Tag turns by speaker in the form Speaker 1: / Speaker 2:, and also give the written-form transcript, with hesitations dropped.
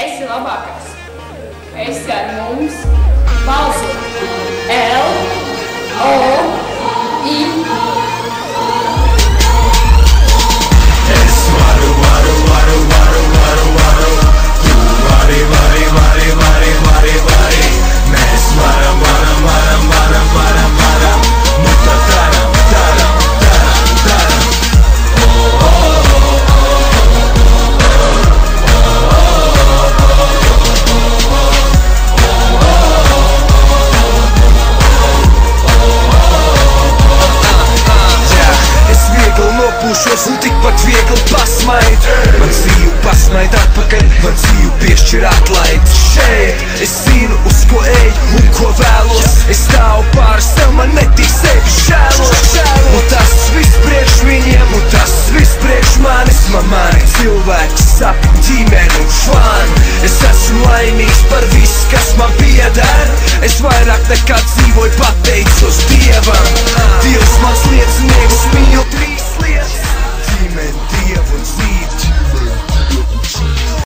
Speaker 1: esi labākais. Esi ar mums. Balso L-O-I.
Speaker 2: Es varu, tu vari, mēs varam, nu tad daram. Nopūšos un tikpat viegli pasmaid. Man dzīvu pasmaid atpakaļ, man dzīvu piešķir atlaid. Šeit es zinu, uz ko eju un ko vēlos. Es stāvu pār sev, man netīk sevi žēlos. Un tas viss priekš viņiem, un tas viss priekš manis. Man mani cilvēki sap, ģimeni un fani. Es esmu laimīgs par visu, kas man pieder. Es vairāk nekā dzīvoju pateicis